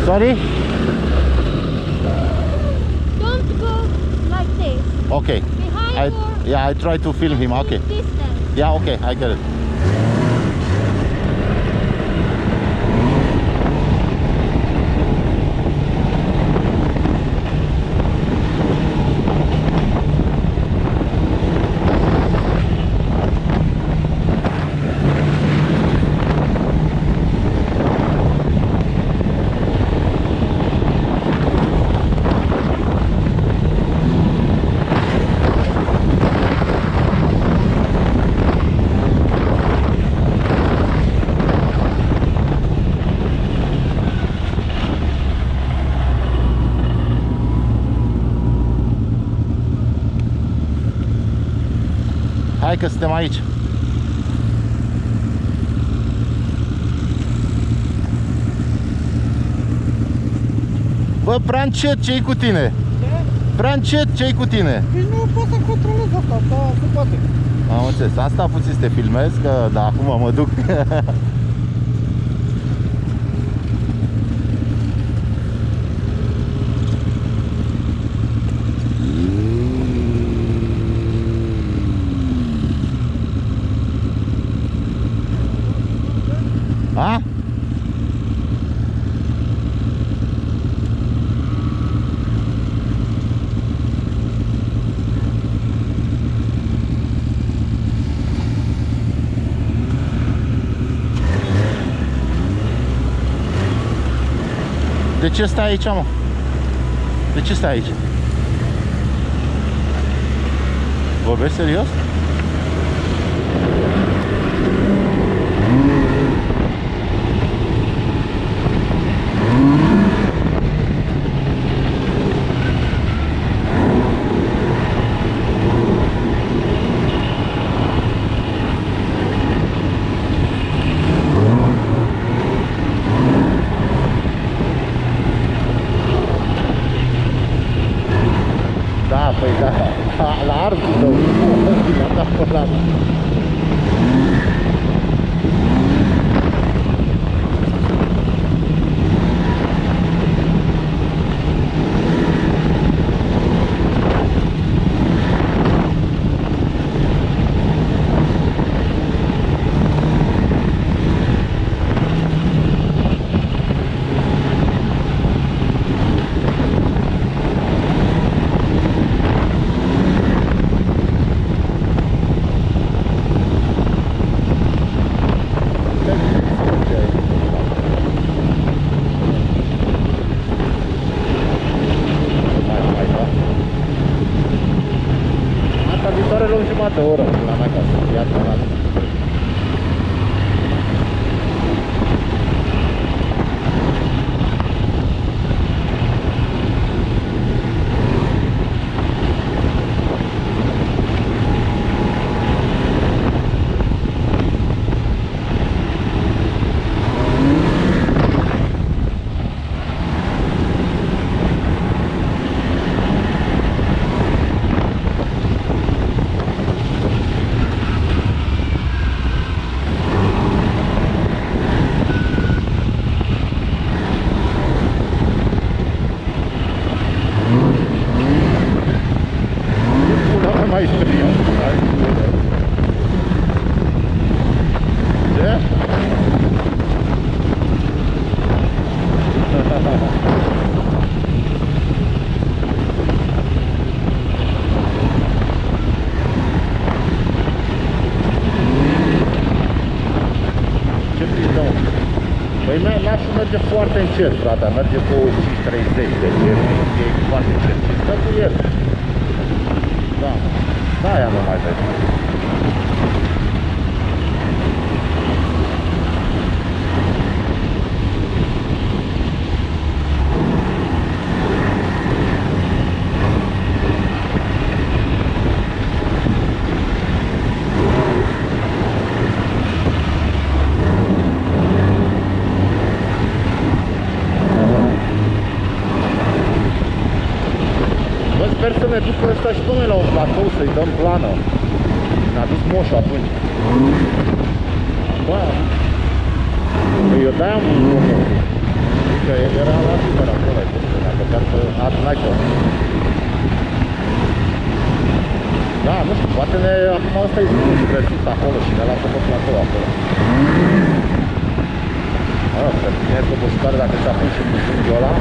Sorry? Don't go like this. Okay. Behind Yeah, I try to film him. Okay. distance. Yeah, okay, I get it. Hai că suntem aici. Bă, prea încet, ce-i cu tine? Prea încet, ce-i cu tine? Păi nu pot să controlez asta, dar se poate. Am înțeles, am stat puțin să te filmez, că da, acum mă duc. A? De ce stai aici, mă? De ce stai aici? Vorbești serios? Da, păi da, la arcul tău, da, da. Jumătate de oră la mea casă, iată la mai speriat. Ce? Ce prizăm? Păi lasă merge foarte încet, frate, merge cu 530, deci e foarte încet. Și stă cu el. Da, da, aia nu mai vezi. Sper să ne ducă ăsta și până la un platou, să-i dăm plană. Ne-a dus moșul atunci. Bă, eu de-aia am vrut. că era la liber acolo, ai văzut, dacă chiar că n-ai cum. Da, nu știu, poate acum ăsta e presus acolo și ne lasă pe platou acolo. Să fie cobositoare dacă ți-a pus și cu zângul ăla.